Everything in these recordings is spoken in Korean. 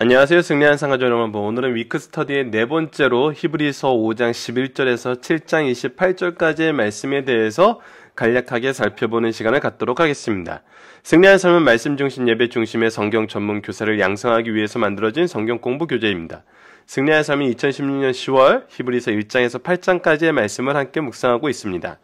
안녕하세요. 승리한 상가족 여러분. 오늘은 위크 스터디의 네 번째로 히브리서 5장 11절에서 7장 28절까지의 말씀에 대해서 간략하게 살펴보는 시간을 갖도록 하겠습니다. 승리한 삶은 말씀 중심 예배 중심의 성경 전문 교사를 양성하기 위해서 만들어진 성경 공부 교재입니다. 승리한 삶은 2016년 10월 히브리서 1장에서 8장까지의 말씀을 함께 묵상하고 있습니다.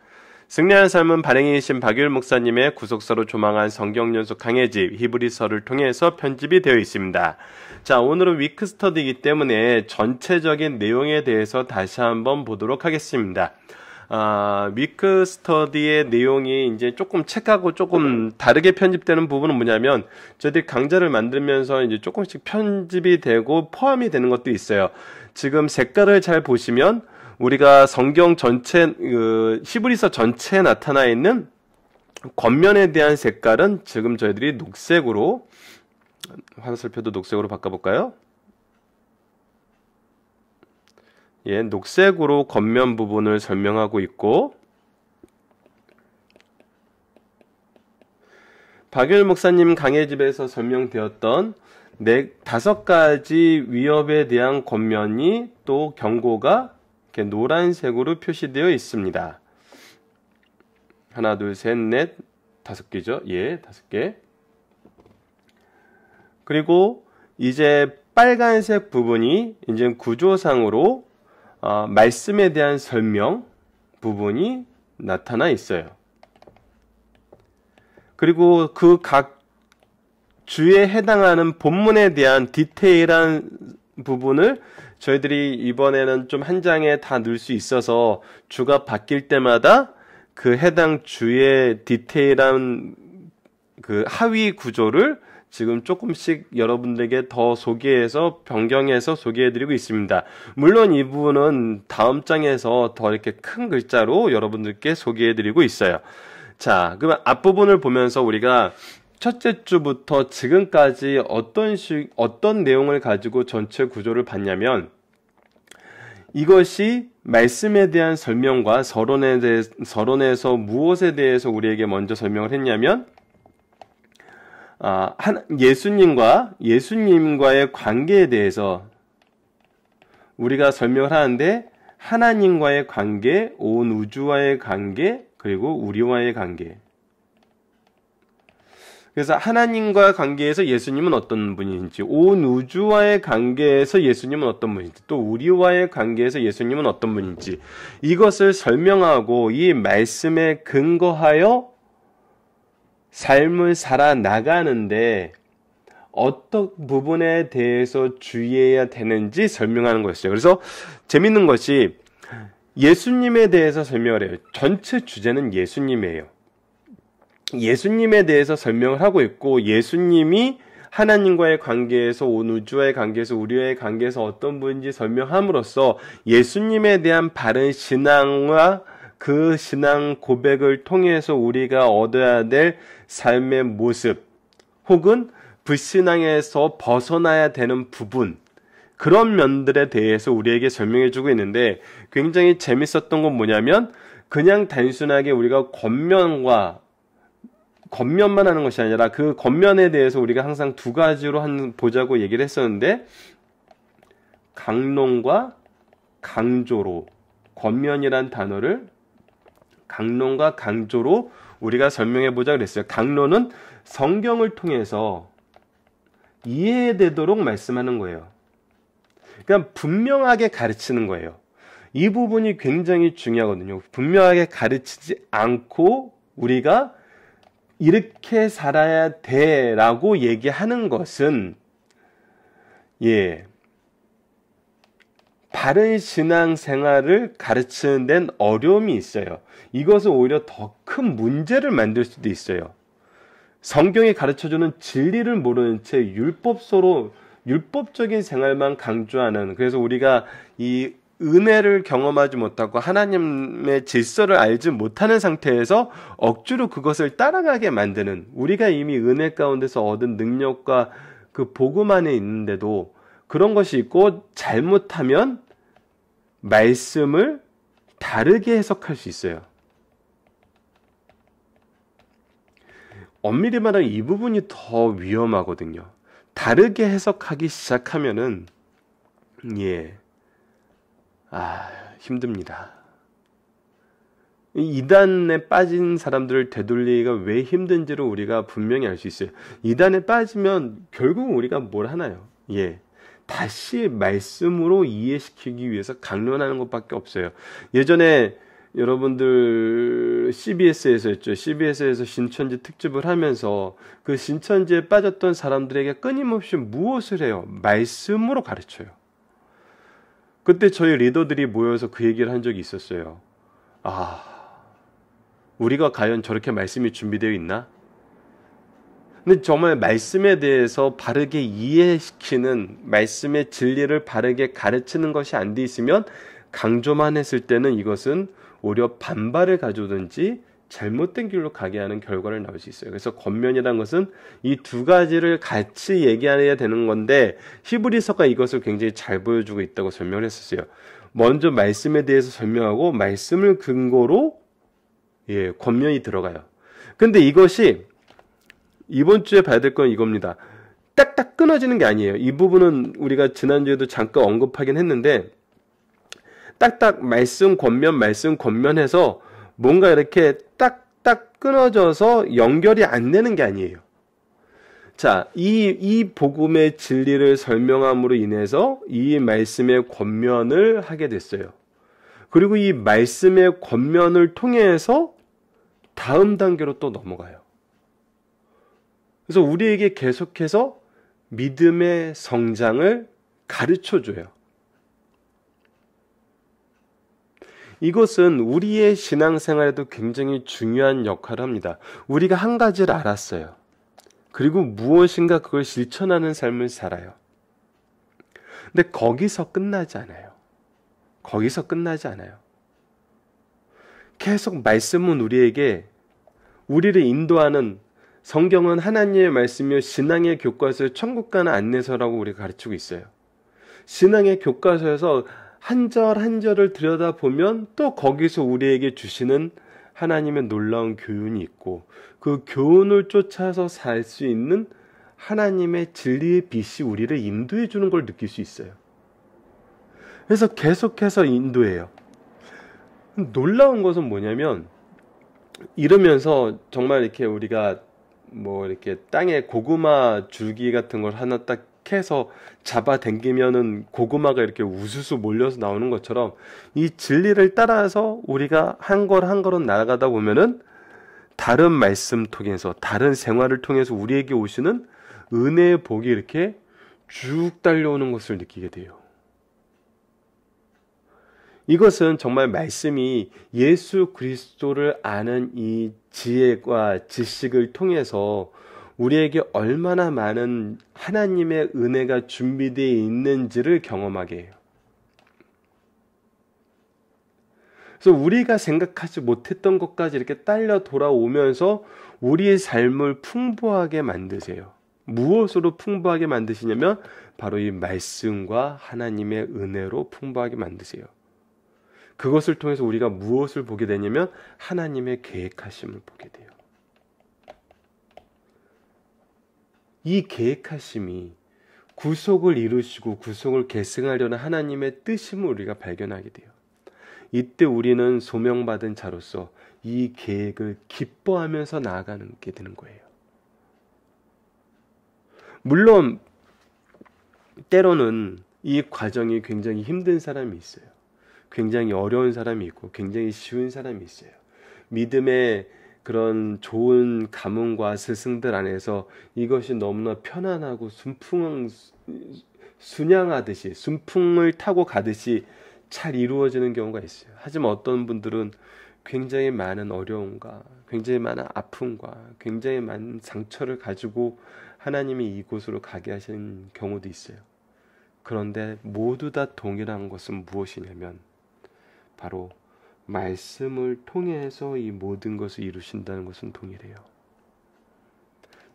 승리한 삶은 발행이신 박유일 목사님의 구속사로 조망한 성경연속 강해집 히브리서를 통해서 편집이 되어 있습니다. 자, 오늘은 위크 스터디이기 때문에 전체적인 내용에 대해서 다시 한번 보도록 하겠습니다. 위크 스터디의 내용이 이제 조금 책하고 조금 다르게 편집되는 부분은 뭐냐면 저희들이 강좌를 만들면서 이제 조금씩 편집이 되고 포함이 되는 것도 있어요. 지금 색깔을 잘 보시면 우리가 성경 전체, 히브리서 전체에 나타나 있는 겉면에 대한 색깔은 지금 저희들이 녹색으로, 화살표도 녹색으로 바꿔볼까요? 예, 녹색으로 겉면 부분을 설명하고 있고, 박유일 목사님 강해집에서 설명되었던 5가지 위협에 대한 겉면이 또 경고가 노란색으로 표시되어 있습니다. 하나, 둘, 셋, 넷, 5개죠. 예, 5개. 그리고 이제 빨간색 부분이 이제 구조상으로 말씀에 대한 설명 부분이 나타나 있어요. 그리고 그 각 주에 해당하는 본문에 대한 디테일한 부분을 저희들이 이번에는 좀 한 장에 다 넣을 수 있어서 주가 바뀔 때마다 그 해당 주의 디테일한 그 하위 구조를 지금 조금씩 여러분들에게 더 소개해서 변경해서 소개해드리고 있습니다. 물론 이 부분은 다음 장에서 더 이렇게 큰 글자로 여러분들께 소개해드리고 있어요. 자, 그럼 앞부분을 보면서 우리가 첫째 주부터 지금까지 어떤 내용을 가지고 전체 구조를 봤냐면 이것이 말씀에 대한 설명과 서론에서 무엇에 대해서 우리에게 먼저 설명을 했냐면 예수님과의 관계에 대해서 우리가 설명을 하는데 하나님과의 관계, 온 우주와의 관계, 그리고 우리와의 관계. 그래서 하나님과 관계에서 예수님은 어떤 분인지, 온 우주와의 관계에서 예수님은 어떤 분인지, 또 우리와의 관계에서 예수님은 어떤 분인지 이것을 설명하고 이 말씀에 근거하여 삶을 살아나가는데 어떤 부분에 대해서 주의해야 되는지 설명하는 것이죠. 그래서 재밌는 것이 예수님에 대해서 설명을 해요. 전체 주제는 예수님이에요. 예수님에 대해서 설명을 하고 있고 예수님이 하나님과의 관계에서 온 우주와의 관계에서 우리와의 관계에서 어떤 분인지 설명함으로써 예수님에 대한 바른 신앙과 그 신앙 고백을 통해서 우리가 얻어야 될 삶의 모습 혹은 불신앙에서 벗어나야 되는 부분 그런 면들에 대해서 우리에게 설명해 주고 있는데 굉장히 재밌었던 건 뭐냐면 그냥 단순하게 우리가 겉면만 하는 것이 아니라 그 겉면에 대해서 우리가 항상 2가지로 보자고 얘기를 했었는데 강론과 강조로 겉면이란 단어를 강론과 강조로 우리가 설명해 보자 그랬어요. 강론은 성경을 통해서 이해되도록 말씀하는 거예요. 그러니까 분명하게 가르치는 거예요. 이 부분이 굉장히 중요하거든요. 분명하게 가르치지 않고 우리가 이렇게 살아야 돼 라고 얘기하는 것은 바른 신앙생활을 가르치는 데는 어려움이 있어요. 이것은 오히려 더 큰 문제를 만들 수도 있어요. 성경이 가르쳐주는 진리를 모르는 채 율법적인 생활만 강조하는, 그래서 우리가 이 은혜를 경험하지 못하고 하나님의 질서를 알지 못하는 상태에서 억지로 그것을 따라가게 만드는, 우리가 이미 은혜 가운데서 얻은 능력과 그 복음 안에 있는데도 그런 것이 있고 잘못하면 말씀을 다르게 해석할 수 있어요. 엄밀히 말하면 이 부분이 더 위험하거든요. 다르게 해석하기 시작하면은 힘듭니다. 이단에 빠진 사람들을 되돌리기가 왜 힘든지를 우리가 분명히 알 수 있어요. 이단에 빠지면 결국 우리가 뭘 하나요? 다시 말씀으로 이해시키기 위해서 강론하는 것밖에 없어요. 예전에 여러분들 CBS에서 했죠. CBS에서 신천지 특집을 하면서 그 신천지에 빠졌던 사람들에게 끊임없이 무엇을 해요? 말씀으로 가르쳐요. 그때 저희 리더들이 모여서 그 얘기를 한 적이 있었어요. 우리가 과연 저렇게 말씀이 준비되어 있나? 근데 정말 말씀에 대해서 바르게 이해시키는, 말씀의 진리를 바르게 가르치는 것이 안 돼 있으면 강조만 했을 때는 이것은 오히려 반발을 가져오든지 잘못된 길로 가게 하는 결과를 나올 수 있어요. 그래서 권면이라는 것은 이 두 가지를 같이 얘기해야 되는 건데 히브리서가 이것을 굉장히 잘 보여주고 있다고 설명을 했었어요. 먼저 말씀에 대해서 설명하고 말씀을 근거로 권면이 들어가요. 근데 이것이 이번 주에 봐야 될 건 이겁니다. 딱딱 끊어지는 게 아니에요. 이 부분은 우리가 지난주에도 잠깐 언급하긴 했는데 딱딱 말씀 권면해서 뭔가 이렇게 딱딱 끊어져서 연결이 안 되는 게 아니에요. 자, 이 복음의 진리를 설명함으로 인해서 이 말씀의 권면을 하게 됐어요. 그리고 이 말씀의 권면을 통해서 다음 단계로 또 넘어가요. 그래서 우리에게 계속해서 믿음의 성장을 가르쳐줘요. 이것은 우리의 신앙생활에도 굉장히 중요한 역할을 합니다. 우리가 한 가지를 알았어요. 그리고 무엇인가 그걸 실천하는 삶을 살아요. 근데 거기서 끝나지 않아요. 계속 말씀은 우리를 인도하는, 성경은 하나님의 말씀이요 신앙의 교과서의 천국 가는 안내서라고 우리가 가르치고 있어요. 신앙의 교과서에서 한 절 한 절을 들여다보면 또 거기서 우리에게 주시는 하나님의 놀라운 교훈이 있고 그 교훈을 쫓아서 살 수 있는 하나님의 진리의 빛이 우리를 인도해 주는 걸 느낄 수 있어요. 그래서 계속해서 인도해요. 놀라운 것은 뭐냐면 이러면서 정말 이렇게 우리가 이렇게 땅에 고구마 줄기 같은 걸 하나 딱 해서 잡아당기면은 고구마가 이렇게 우수수 몰려서 나오는 것처럼 이 진리를 따라서 우리가 한 걸 한 걸음 나아가다 보면은 다른 말씀 통해서, 다른 생활을 통해서 우리에게 오시는 은혜의 복이 이렇게 쭉 달려오는 것을 느끼게 돼요. 이것은 정말 말씀이 예수 그리스도를 아는 이 지혜와 지식을 통해서 우리에게 얼마나 많은 하나님의 은혜가 준비되어 있는지를 경험하게 해요. 그래서 우리가 생각하지 못했던 것까지 이렇게 딸려 돌아오면서 우리의 삶을 풍부하게 만드세요. 무엇으로 풍부하게 만드시냐면 바로 이 말씀과 하나님의 은혜로 풍부하게 만드세요. 그것을 통해서 우리가 무엇을 보게 되냐면 하나님의 계획하심을 보게 돼요. 이 계획하심이 구속을 이루시고 구속을 계승하려는 하나님의 뜻임을 우리가 발견하게 돼요. 이때 우리는 소명받은 자로서 이 계획을 기뻐하면서 나아가는 게 되는 거예요. 물론 때로는 이 과정이 굉장히 힘든 사람이 있어요. 굉장히 어려운 사람이 있고 굉장히 쉬운 사람이 있어요. 믿음의 그런 좋은 가문과 스승들 안에서 이것이 너무나 편안하고 순양하듯이 순풍을 타고 가듯이 잘 이루어지는 경우가 있어요. 하지만 어떤 분들은 굉장히 많은 어려움과 굉장히 많은 아픔과 굉장히 많은 상처를 가지고 하나님이 이곳으로 가게 하시는 경우도 있어요. 그런데 모두 다 동일한 것은 무엇이냐면 바로 말씀을 통해서 이 모든 것을 이루신다는 것은 동일해요.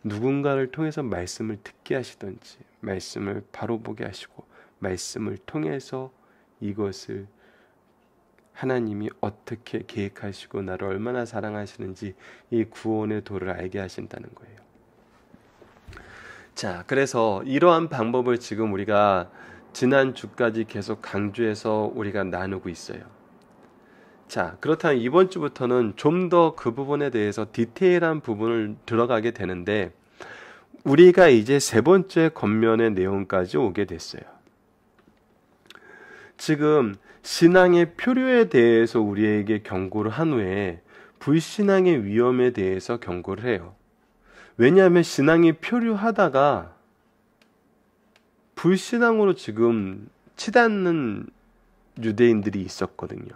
누군가를 통해서 말씀을 듣게 하시든지 말씀을 바로 보게 하시고 말씀을 통해서 이것을 하나님이 어떻게 계획하시고 나를 얼마나 사랑하시는지 이 구원의 도를 알게 하신다는 거예요. 자, 그래서 이러한 방법을 지금 우리가 지난주까지 계속 강조해서 우리가 나누고 있어요. 자, 그렇다면 이번 주부터는 좀 더 그 부분에 대해서 디테일한 부분을 들어가게 되는데, 우리가 이제 세 번째 권면의 내용까지 오게 됐어요. 지금 신앙의 표류에 대해서 우리에게 경고를 한 후에 불신앙의 위험에 대해서 경고를 해요. 왜냐하면 신앙이 표류하다가 불신앙으로 지금 치닫는 유대인들이 있었거든요.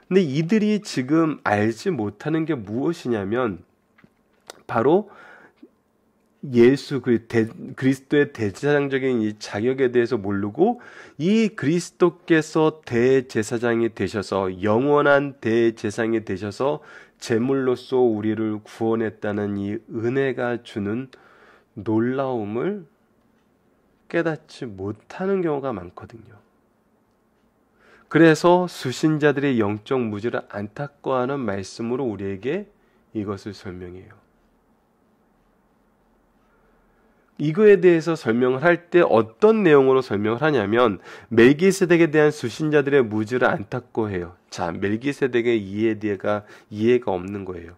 근데 이들이 지금 알지 못하는 게 무엇이냐면 바로 예수 그리스도의 대제사장적인 이 자격에 대해서 모르고 이 그리스도께서 대제사장이 되셔서 영원한 대제사장이 되셔서 제물로서 우리를 구원했다는 이 은혜가 주는 놀라움을 깨닫지 못하는 경우가 많거든요. 그래서 수신자들의 영적 무지를 안타까워하는 말씀으로 우리에게 이것을 설명해요. 이거에 대해서 설명을 할 때 어떤 내용으로 설명을 하냐면 멜기세덱에 대한 수신자들의 무지를 안타까워해요. 자, 멜기세덱의 이해가 없는 거예요.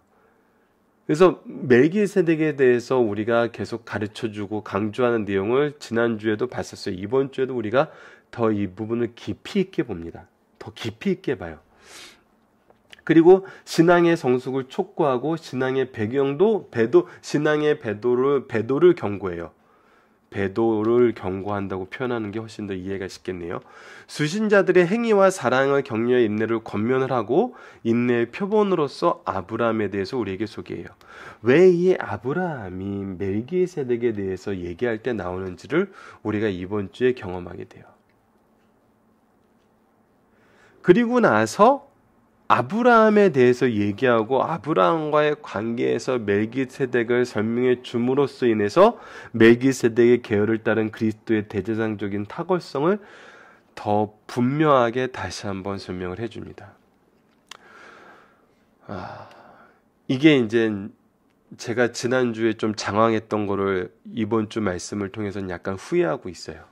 그래서 멜기세덱에 대해서 우리가 계속 가르쳐주고 강조하는 내용을 지난주에도 봤었어요. 이번 주에도 우리가 더 이 부분을 깊이 있게 봅니다. 더 깊이 있게 봐요. 그리고 신앙의 성숙을 촉구하고 신앙의 배경도 신앙의 배도를 경고해요. 배도를 경고한다고 표현하는 게 훨씬 더 이해가 쉽겠네요. 수신자들의 행위와 사랑을 격려의 인내를 권면을 하고 인내의 표본으로서 아브라함에 대해서 우리에게 소개해요. 왜 이 아브라함이 멜기세덱에 대해서 얘기할 때 나오는지를 우리가 이번 주에 경험하게 돼요. 그리고 나서 아브라함에 대해서 얘기하고 아브라함과의 관계에서 멜기세덱을 설명해 줌으로써 인해서 멜기세덱의 계열을 따른 그리스도의 대제사장적인 탁월성을 더 분명하게 다시 한번 설명을 해줍니다. 이게 이제 제가 지난주에 좀 장황했던 거를 이번 주 말씀을 통해서는 약간 후회하고 있어요.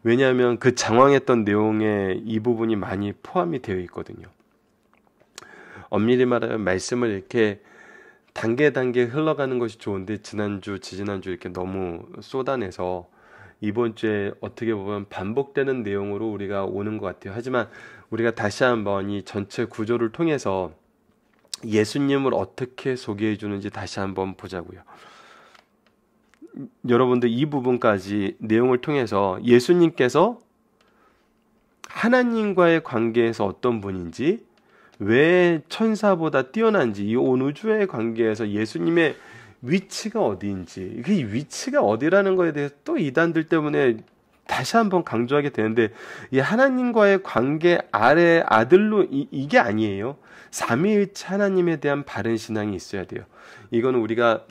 왜냐하면 그 장황했던 내용에 이 부분이 많이 포함이 되어 있거든요. 엄밀히 말하면 말씀을 이렇게 단계 흘러가는 것이 좋은데 지지난주 이렇게 너무 쏟아내서 이번 주에 어떻게 보면 반복되는 내용으로 우리가 오는 것 같아요. 하지만 우리가 다시 한번 이 전체 구조를 통해서 예수님을 어떻게 소개해 주는지 다시 한번 보자고요. 여러분들 이 부분까지 내용을 통해서 예수님께서 하나님과의 관계에서 어떤 분인지, 왜 천사보다 뛰어난지, 이 온 우주의 관계에서 예수님의 위치가 어디인지, 그 위치가 어디라는 거에 대해서 또 이단들 때문에 다시 한번 강조하게 되는데, 이 하나님과의 관계 아래 아들로 이게 아니에요. 삼위일체 하나님에 대한 바른 신앙이 있어야 돼요. 이거는 우리가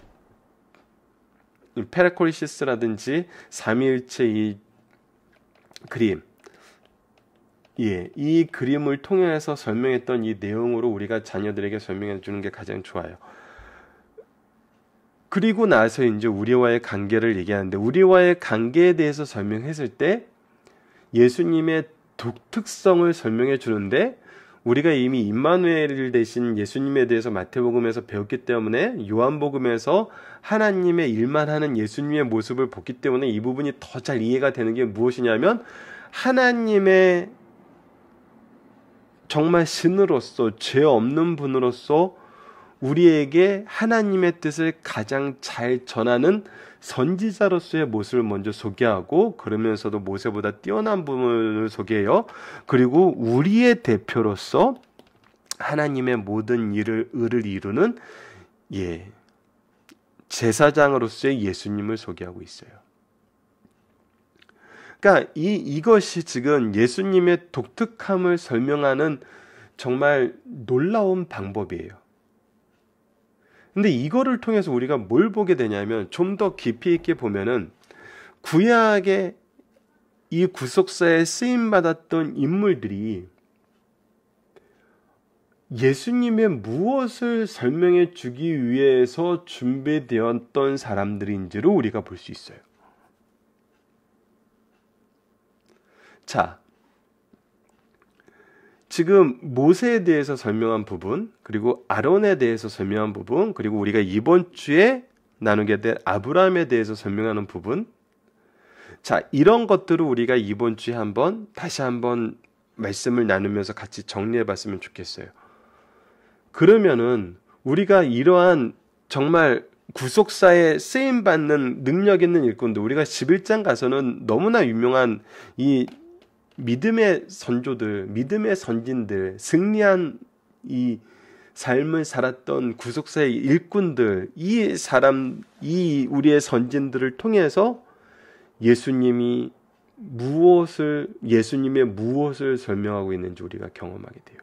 페라콜리시스라든지 삼위일체 이 그림, 이 그림을 통해서 설명했던 이 내용으로 우리가 자녀들에게 설명해 주는 게 가장 좋아요. 그리고 나서 이제 우리와의 관계를 얘기하는데, 우리와의 관계에 대해서 설명했을 때 예수님의 독특성을 설명해 주는데, 우리가 이미 임마누엘 대신 예수님에 대해서 마태복음에서 배웠기 때문에 요한복음에서 하나님의 일만 하는 예수님의 모습을 봤기 때문에 이 부분이 더 잘 이해가 되는 게 무엇이냐면, 하나님의 정말 신으로서, 죄 없는 분으로서 우리에게 하나님의 뜻을 가장 잘 전하는 선지자로서의 모습을 먼저 소개하고, 그러면서도 모세보다 뛰어난 부분을 소개해요. 그리고 우리의 대표로서 하나님의 모든 을을 이루는 제사장으로서의 예수님을 소개하고 있어요. 그러니까 이것이 지금 예수님의 독특함을 설명하는 정말 놀라운 방법이에요. 근데 이거를 통해서 우리가 뭘 보게 되냐면, 좀 더 깊이 있게 보면은 구약의 이 구속사에 쓰임받았던 인물들이 예수님의 무엇을 설명해 주기 위해서 준비되었던 사람들인지를 우리가 볼 수 있어요. 자, 지금 모세에 대해서 설명한 부분, 그리고 아론에 대해서 설명한 부분, 그리고 우리가 이번 주에 나누게 될 아브라함에 대해서 설명하는 부분, 자, 이런 것들을 우리가 이번 주에 다시 한번 말씀을 나누면서 같이 정리해 봤으면 좋겠어요. 그러면은 우리가 이러한 정말 구속사에 쓰임받는 능력 있는 일꾼들, 우리가 11장 가서는 너무나 유명한 이 믿음의 선조들, 믿음의 선진들, 승리한 이 삶을 살았던 구속사의 일꾼들, 이 우리의 선진들을 통해서 예수님의 무엇을 설명하고 있는지 우리가 경험하게 돼요.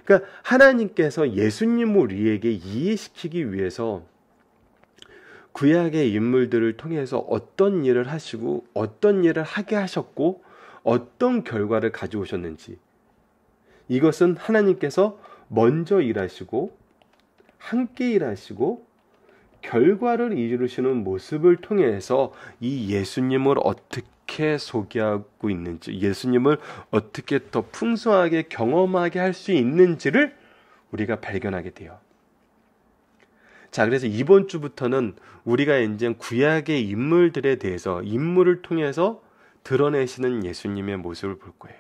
그러니까 하나님께서 예수님을 우리에게 이해시키기 위해서 구약의 인물들을 통해서 어떤 일을 하시고 어떤 일을 하게 하셨고 어떤 결과를 가져오셨는지, 이것은 하나님께서 먼저 일하시고 함께 일하시고 결과를 이루시는 모습을 통해서 이 예수님을 어떻게 소개하고 있는지, 예수님을 어떻게 더 풍성하게 경험하게 할 수 있는지를 우리가 발견하게 돼요. 자, 그래서 이번 주부터는 우리가 이제 구약의 인물들에 대해서, 인물을 통해서 드러내시는 예수님의 모습을 볼 거예요.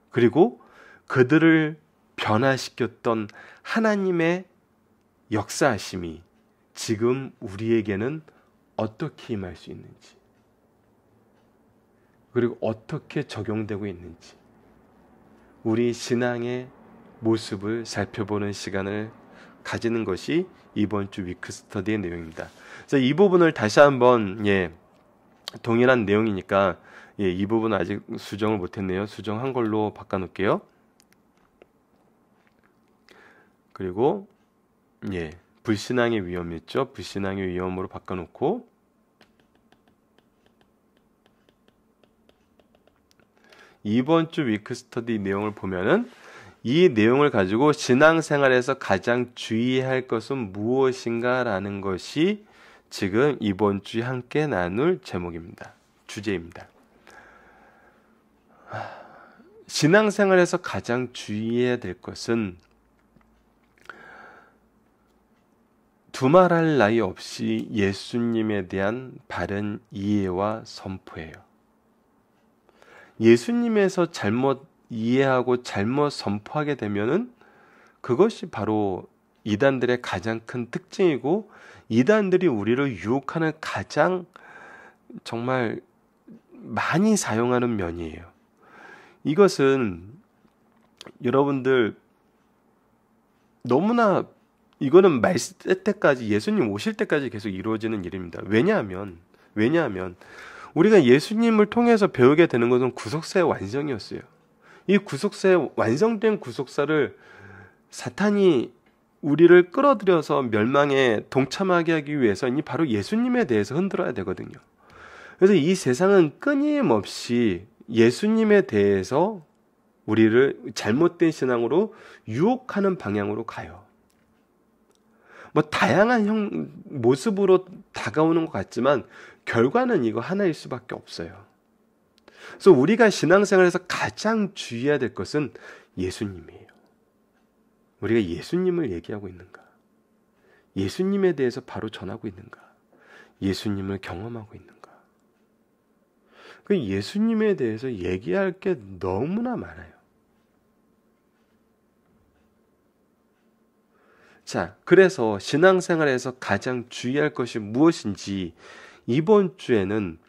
그리고 그들을 변화시켰던 하나님의 역사하심이 지금 우리에게는 어떻게 임할 수 있는지, 그리고 어떻게 적용되고 있는지, 우리 신앙의 모습을 살펴보는 시간을 가지는 것이 이번 주 위크스터디의 내용입니다. 그래서 이 부분을 다시 한번 동일한 내용이니까 이 부분은 아직 수정을 못했네요. 수정한 걸로 바꿔놓을게요. 그리고 불신앙의 위험이었죠. 불신앙의 위험으로 바꿔놓고, 이번 주 위크스터디 내용을 보면은 이 내용을 가지고 신앙생활에서 가장 주의해야 할 것은 무엇인가 라는 것이 지금 이번 주에 함께 나눌 제목입니다. 주제입니다. 신앙생활에서 가장 주의해야 될 것은 두말할 나위 없이 예수님에 대한 바른 이해와 선포예요. 예수님에서 잘못 이해하고 잘못 선포하게 되면은 그것이 바로 이단들의 가장 큰 특징이고, 이단들이 우리를 유혹하는 가장 정말 많이 사용하는 면이에요. 이것은 여러분들 너무나, 이거는 말세 때까지, 예수님 오실 때까지 계속 이루어지는 일입니다. 왜냐하면 우리가 예수님을 통해서 배우게 되는 것은 구속사의 완성이었어요. 이 구속사의 완성된 구속사를 사탄이 우리를 끌어들여서 멸망에 동참하게 하기 위해서는 바로 예수님에 대해서 흔들어야 되거든요. 그래서 이 세상은 끊임없이 예수님에 대해서 우리를 잘못된 신앙으로 유혹하는 방향으로 가요. 다양한 모습으로 다가오는 것 같지만 결과는 이거 하나일 수밖에 없어요. 그래서 우리가 신앙생활에서 가장 주의해야 될 것은 예수님이에요. 우리가 예수님을 얘기하고 있는가? 예수님에 대해서 바로 전하고 있는가? 예수님을 경험하고 있는가? 그 예수님에 대해서 얘기할 게 너무나 많아요. 자, 그래서 신앙생활에서 가장 주의할 것이 무엇인지 이번 주에는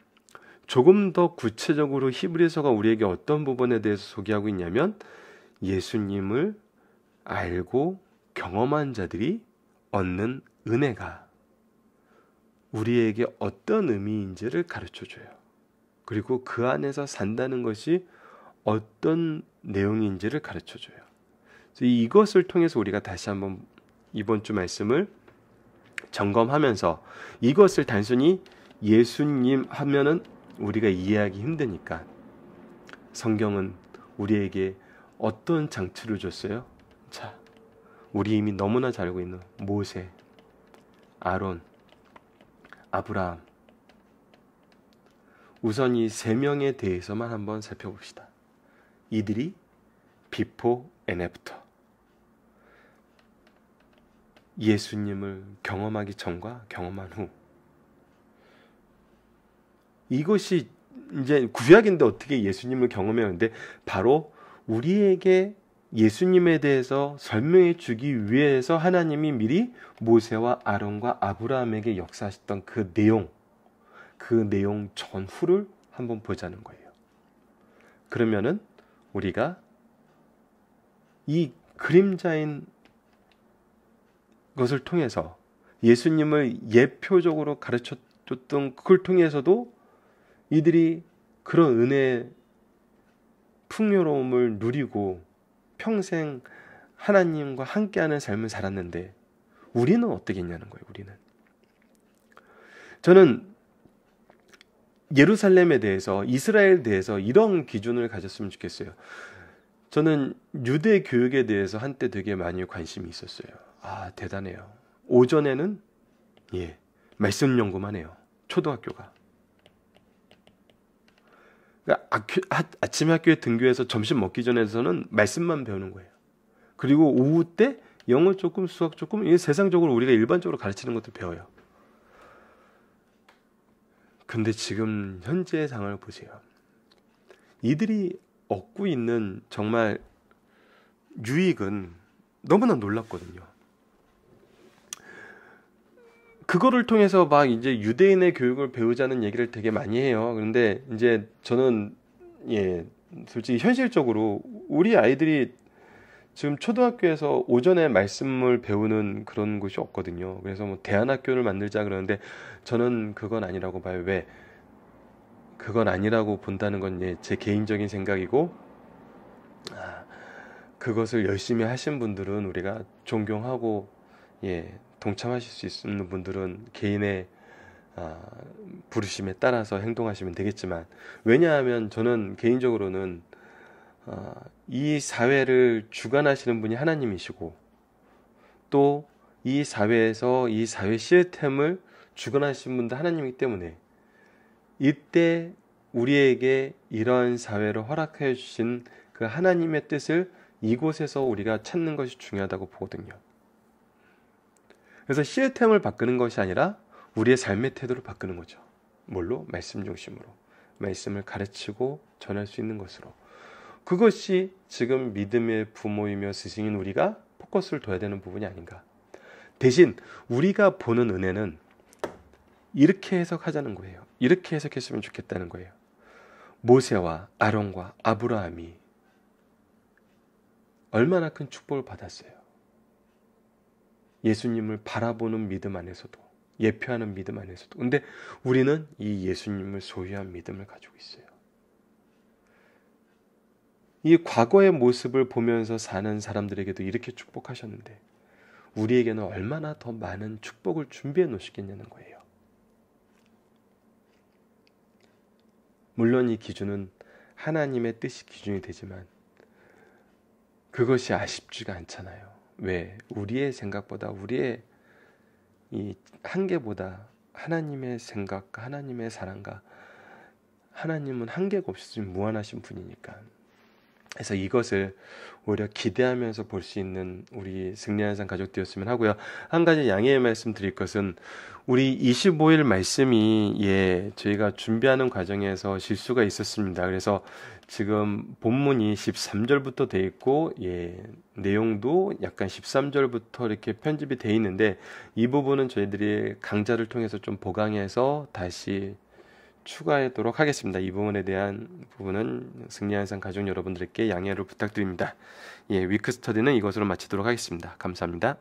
조금 더 구체적으로 히브리서가 우리에게 어떤 부분에 대해서 소개하고 있냐면, 예수님을 알고 경험한 자들이 얻는 은혜가 우리에게 어떤 의미인지를 가르쳐줘요. 그리고 그 안에서 산다는 것이 어떤 내용인지를 가르쳐줘요. 그래서 이것을 통해서 우리가 다시 한번 이번 주 말씀을 점검하면서, 이것을 단순히 예수님 하면은 우리가 이해하기 힘드니까 성경은 우리에게 어떤 장치를 줬어요? 자, 우리 이미 너무나 잘 알고 있는 모세, 아론, 아브라함. 우선 이 세 명에 대해서만 한번 살펴봅시다. 이들이 before and after, 예수님을 경험하기 전과 경험한 후. 이것이 이제 구약인데 어떻게 예수님을 경험했는데, 바로 우리에게 예수님에 대해서 설명해 주기 위해서 하나님이 미리 모세와 아론과 아브라함에게 역사하셨던 그 내용 전후를 한번 보자는 거예요. 그러면은 우리가 이 그림자인 것을 통해서 예수님을 예표적으로 가르쳐줬던 그걸 통해서도 이들이 그런 은혜의 풍요로움을 누리고 평생 하나님과 함께하는 삶을 살았는데, 우리는 어떻게 했냐는 거예요. 우리는. 저는 예루살렘에 대해서, 이스라엘에 대해서 이런 기준을 가졌으면 좋겠어요. 저는 유대 교육에 대해서 한때 되게 많이 관심이 있었어요. 아, 대단해요. 오전에는 말씀 연구만 해요. 초등학교가. 그러니까 아침 학교에 등교해서 점심 먹기 전에서는 말씀만 배우는 거예요. 그리고 오후 때 영어 조금, 수학 조금, 이게 세상적으로 우리가 일반적으로 가르치는 것도 배워요. 근데 지금 현재의 상황을 보세요. 이들이 얻고 있는 정말 유익은 너무나 놀랍거든요. 그거를 통해서 막 이제 유대인의 교육을 배우자는 얘기를 되게 많이 해요. 그런데 이제 저는 솔직히 현실적으로 우리 아이들이 지금 초등학교에서 오전에 말씀을 배우는 그런 곳이 없거든요. 그래서 뭐 대안학교를 만들자 그러는데 저는 그건 아니라고 봐요. 왜? 그건 아니라고 본다는 건 제 개인적인 생각이고, 그것을 열심히 하신 분들은 우리가 존경하고, 동참하실 수 있는 분들은 개인의 부르심에 따라서 행동하시면 되겠지만, 왜냐하면 저는 개인적으로는 이 사회를 주관하시는 분이 하나님이시고, 또 이 사회에서 이 사회 시스템을 주관하시는 분도 하나님이기 때문에, 이때 우리에게 이러한 사회를 허락해 주신 그 하나님의 뜻을 이곳에서 우리가 찾는 것이 중요하다고 보거든요. 그래서 시스템을 바꾸는 것이 아니라 우리의 삶의 태도를 바꾸는 거죠. 뭘로? 말씀 중심으로. 말씀을 가르치고 전할 수 있는 것으로. 그것이 지금 믿음의 부모이며 스승인 우리가 포커스를 둬야 되는 부분이 아닌가. 대신 우리가 보는 은혜는 이렇게 해석하자는 거예요. 이렇게 해석했으면 좋겠다는 거예요. 모세와 아론과 아브라함이 얼마나 큰 축복을 받았어요. 예수님을 바라보는 믿음 안에서도, 예표하는 믿음 안에서도. 근데 우리는 이 예수님을 소유한 믿음을 가지고 있어요. 이 과거의 모습을 보면서 사는 사람들에게도 이렇게 축복하셨는데 우리에게는 얼마나 더 많은 축복을 준비해 놓으시겠냐는 거예요. 물론 이 기준은 하나님의 뜻이 기준이 되지만 그것이 아쉽지가 않잖아요. 왜? 우리의 생각보다, 우리의 이 한계보다 하나님의 생각과 하나님의 사랑과, 하나님은 한계가 없으신 무한하신 분이니까. 그래서 이것을 오히려 기대하면서 볼 수 있는 우리 승리하는 삶 가족되었으면 하고요. 한 가지 양해의 말씀 드릴 것은, 우리 25일 말씀이 저희가 준비하는 과정에서 실수가 있었습니다. 그래서 지금 본문이 13절부터 돼 있고 내용도 약간 13절부터 이렇게 편집이 돼 있는데, 이 부분은 저희들이 강좌를 통해서 좀 보강해서 다시 추가하도록 하겠습니다. 이 부분에 대한 부분은 승리하는 삶 가족 여러분들께 양해를 부탁드립니다. 위크 스터디는 이것으로 마치도록 하겠습니다. 감사합니다.